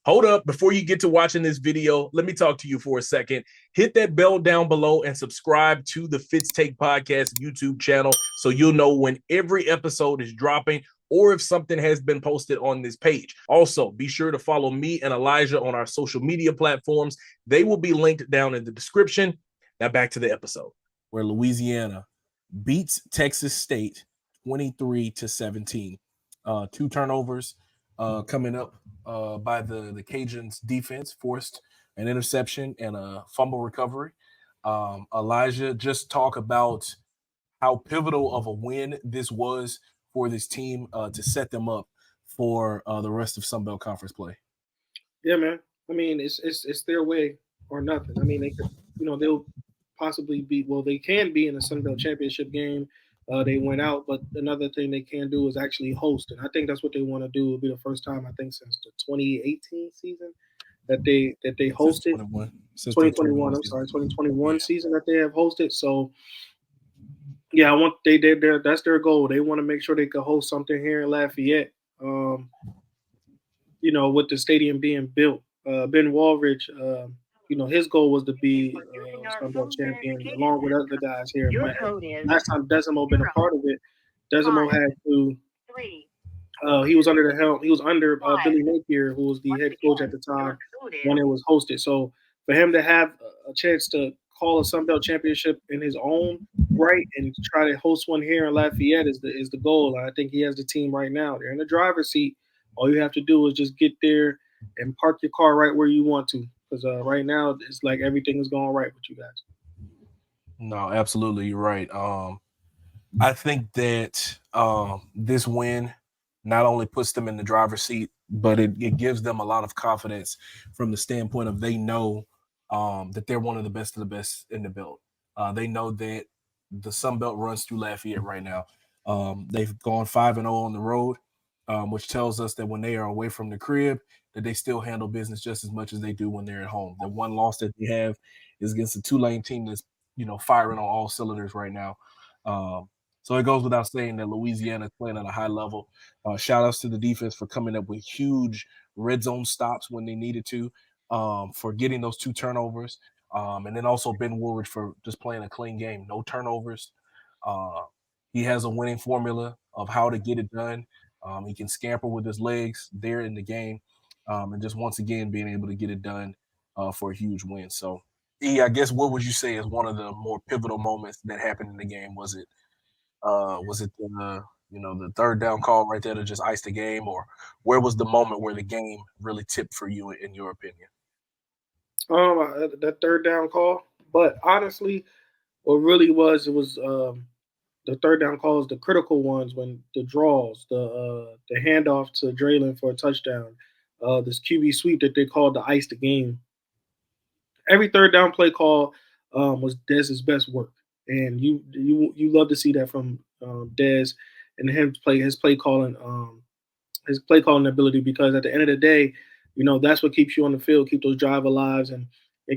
Hold up, before you get to watching this video, let me talk to you for a second. Hit that bell down below and subscribe to the Fitz Take Podcast YouTube channel so you'll know when every episode is dropping or if something has been posted on this page. Also, be sure to follow me and Elijah on our social media platforms. They will be linked down in the description. Now back to the episode. Where Louisiana beats Texas State 23-17. 2 turnovers coming up by the Cajuns defense, forced an interception and a fumble recovery. Elijah, just talk about how pivotal of a win this was for this team to set them up for the rest of Sun Belt Conference play. Yeah, man. I mean, it's their way or nothing. I mean, they could, they'll possibly be. Well, they can be in the Sun Belt championship game. They went out, but another thing they can do is actually host, and I think that's what they want to do. It'll be the first time I think since the 2018 season that they hosted. Since 2021. I'm sorry, 2021 season that they have hosted. So yeah, I want they that's their goal. They want to make sure they can host something here in Lafayette. With the stadium being built, Ben Walridge, his goal was to be Sun Belt champion along with other guys here. Last time Desimo been a part of it, Desimo had to. He was under the helm. He was under Billy Napier, who was the head coach at the time when it was hosted. So for him to have a chance to call a Sun Belt championship in his own right and try to host one here in Lafayette is the goal. I think he has the team right now. They're in the driver's seat. All you have to do is just get there and park your car right where you want to. Because right now it's like everything is going right with you guys. No, absolutely, you're right. I think that this win not only puts them in the driver's seat, but it gives them a lot of confidence from the standpoint of they know that they're one of the best in the belt. They know that the Sun Belt runs through Lafayette right now. They've gone 5-0 on the road, which tells us that when they are away from the crib, that they still handle business just as much as they do when they're at home. The one loss that they have is against a Tulane team that's firing on all cylinders right now. So it goes without saying that Louisiana is playing at a high level. Shout outs to the defense for coming up with huge red zone stops when they needed to, for getting those 2 turnovers. And then also Ben Woolridge for just playing a clean game, no turnovers. He has a winning formula of how to get it done. He can scamper with his legs there in the game, and just once again being able to get it done for a huge win. So, I guess what would you say is one of the more pivotal moments that happened in the game? Was it the third down call right there to just ice the game, or where was the moment where the game really tipped for you in your opinion? That third down call. But honestly, what really was it was the third down calls, the critical ones when the draws, the handoff to Draylen for a touchdown, this QB sweep that they called to ice the game. Every third down play call was Dez's best work, and you love to see that from Dez and his play calling ability, because at the end of the day, that's what keeps you on the field, keep those drive alive, and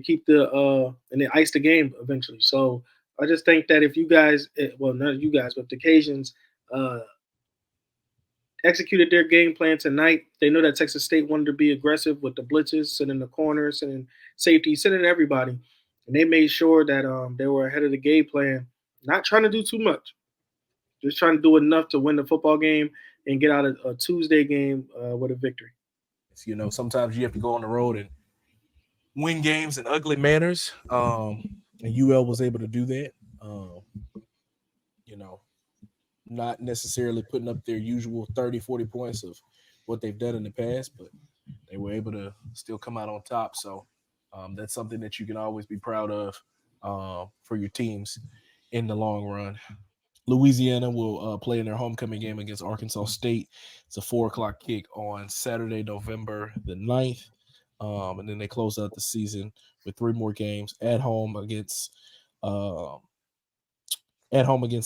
keep and they ice the game eventually. So I just think that if you guys, well, not you guys, but the Cajuns uh, executed their game plan tonight. They know that Texas State wanted to be aggressive with the blitzes, sending the corners, sending safety, sending everybody, and they made sure that they were ahead of the game plan, not trying to do too much, just trying to do enough to win the football game and get out of a Tuesday game with a victory. Sometimes you have to go on the road and win games in ugly manners. And UL was able to do that. You know, not necessarily putting up their usual 30, 40 points of what they've done in the past, but they were able to still come out on top. So that's something that you can always be proud of for your teams in the long run. Louisiana will play in their homecoming game against Arkansas State. It's a 4 o'clock kick on Saturday, November the 9th. And then they close out the season with 3 more games uh, at home against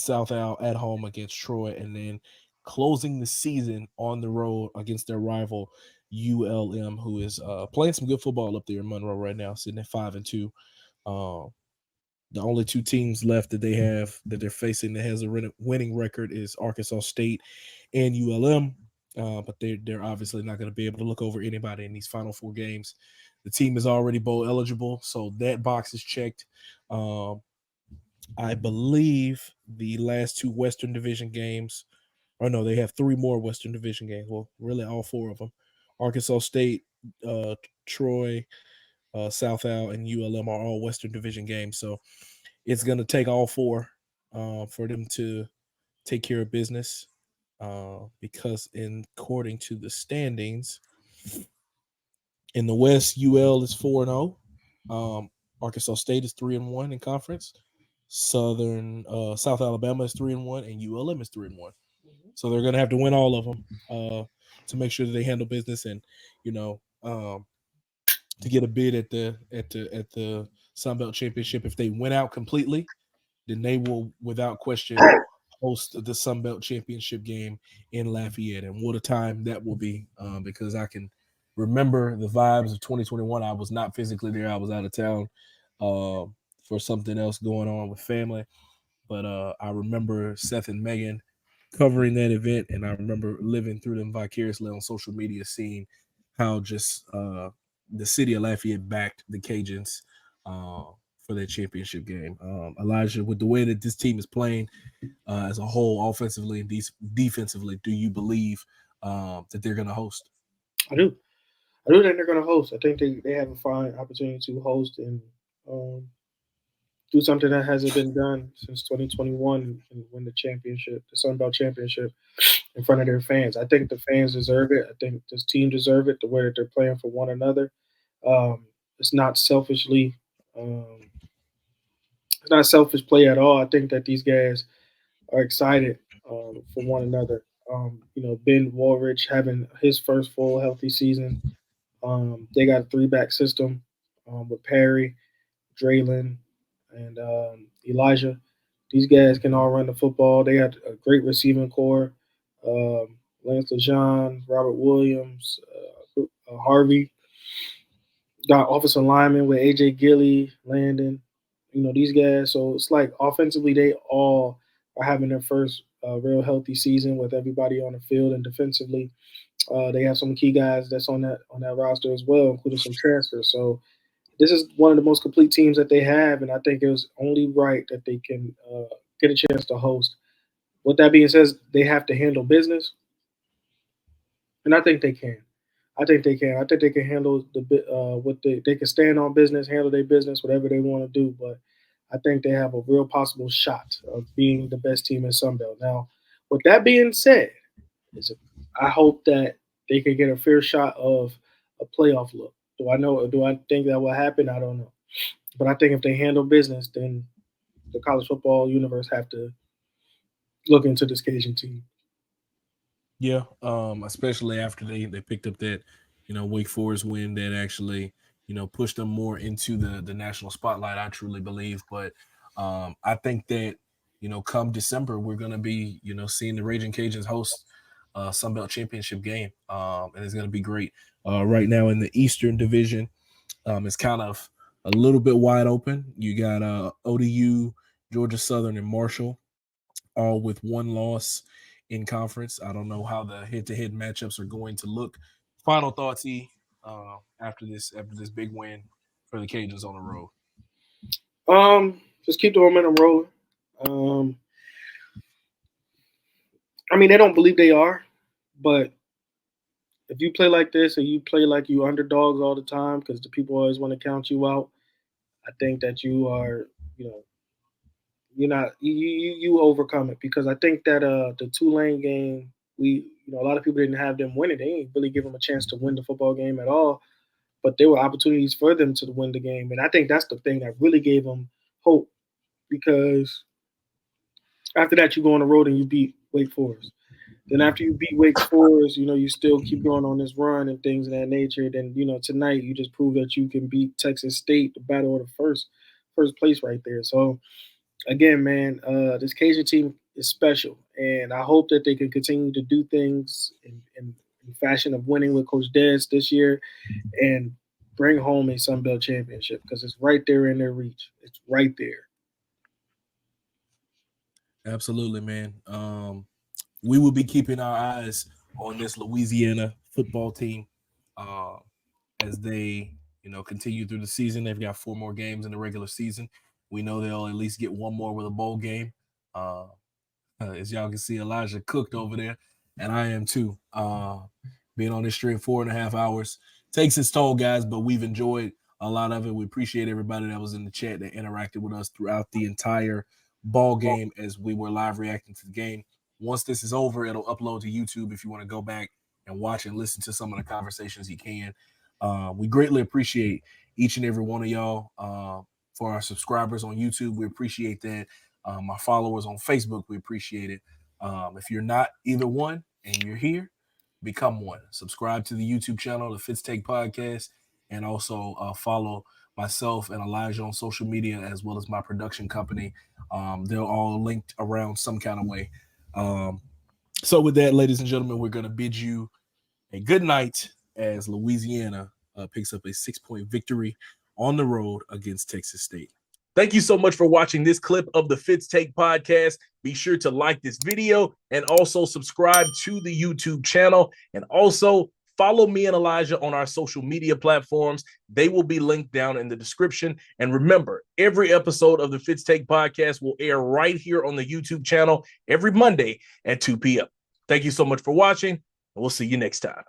South Al, at home against Troy, and then closing the season on the road against their rival ULM, who is playing some good football up there in Monroe right now, sitting at 5-2. The only 2 teams left that they're facing that has a winning record is Arkansas State and ULM. but they're obviously not going to be able to look over anybody in these final four games. The team is already bowl eligible, so that box is checked. Um, I believe the last two Western Division games, or no, they have three more Western Division games. Well, really, all four of them. Arkansas State, Troy, South Al, and ULM are all Western Division games. So it's going to take all four for them to take care of business. Because according to the standings in the West, UL is 4-0. Arkansas State is 3-1 in conference. South Alabama is 3-1, and ULM is 3-1. So they're going to have to win all of them to make sure that they handle business and you know to get a bid at the Sun Belt Championship. If they win out completely, then they will, without question, host the Sun Belt Championship game in Lafayette. And what a time that will be, because I can remember the vibes of 2021. I was not physically there. I was out of town for something else going on with family. But I remember Seth and Megan covering that event, and I remember living through them vicariously on social media, seeing how just the city of Lafayette backed the Cajuns uh, for that championship game. Elijah, with the way that this team is playing as a whole, offensively and defensively, do you believe that they're going to host? I do. I do think they're going to host. I think they have a fine opportunity to host and um, do something that hasn't been done since 2021 and win the championship, the Sun Belt Championship, in front of their fans. I think the fans deserve it. I think this team deserve it. The way that they're playing for one another, um, it's not selfishly. Um, it's not selfish play at all. I think that these guys are excited for one another. Ben Woolridge having his first full healthy season. They got a three-back system with Perry, Draylon, and Elijah. These guys can all run the football. They got a great receiving core. Um, Lance LeJean, Robert Williams, Harvey. Got offensive linemen with AJ Gilly, Landon. These guys. So it's like offensively, they all are having their first real healthy season with everybody on the field, and defensively, they have some key guys that's on that roster as well, including some transfers. So this is one of the most complete teams that they have, and I think it was only right that they can get a chance to host. With that being said, they have to handle business, and I think they can. I think they can. I think they can handle what they can stand on business, handle their business, whatever they want to do. But I think they have a real possible shot of being the best team in Sunbelt. Now, with that being said, is I hope that they can get a fair shot of a playoff look. Do I know? Do I think that will happen? I don't know. But I think if they handle business, then the college football universe have to look into this Cajun team. Yeah, especially after they picked up that Wake Forest win that actually pushed them more into the national spotlight. I truly believe, but I think that come December we're gonna be seeing the Raging Cajuns host Sun Belt Championship game, and it's gonna be great. Right now in the Eastern Division, it's kind of a little bit wide open. You got ODU, Georgia Southern, and Marshall all with one loss in conference. I don't know how the head-to-head matchups are going to look. Final thoughts, after this big win for the Cajuns on the road. Just keep the momentum rolling. Um, I mean, they don't believe they are, but if you play like this and you play like you underdogs all the time because the people always want to count you out, I think that you are, you know, you're not you overcome it because I think that the Tulane game a lot of people didn't have them winning. They didn't really give them a chance to win the football game at all, but there were opportunities for them to win the game, and I think that's the thing that really gave them hope because after that you go on the road and you beat Wake Forest. Then after you beat Wake Forest, you still keep going on this run and things of that nature. Then tonight you just prove that you can beat Texas State, the battle of the first place right there. So again, man, this Cajun team is special, and I hope that they can continue to do things in fashion of winning with Coach Des this year and bring home a Sun Belt championship because it's right there in their reach. It's right there. Absolutely, man. We will be keeping our eyes on this Louisiana football team as they, continue through the season. They've got 4 more games in the regular season. We know they'll at least get 1 more with a bowl game. As y'all can see, Elijah cooked over there, and I am too. Being on this stream 4.5 hours takes its toll, guys, but we've enjoyed a lot of it. We appreciate everybody that was in the chat that interacted with us throughout the entire ball game as we were live reacting to the game. Once this is over, it'll upload to YouTube if you want to go back and watch and listen to some of the conversations you can. We greatly appreciate each and every one of y'all. For our subscribers on YouTube, we appreciate that. Our followers on Facebook, we appreciate it. If you're not either one and you're here, become one. Subscribe to the YouTube channel, the Fitz Take Podcast, and also follow myself and Elijah on social media as well as my production company. They're all linked around some kind of way. So with that, ladies and gentlemen, we're going to bid you a good night as Louisiana picks up a 6-point victory on the road against Texas State. Thank you so much for watching this clip of the Fitz Take Podcast. Be sure to like this video and also subscribe to the YouTube channel. And also follow me and Elijah on our social media platforms. They will be linked down in the description. And remember, every episode of the Fitz Take Podcast will air right here on the YouTube channel every Monday at 2 p.m. Thank you so much for watching, and we'll see you next time.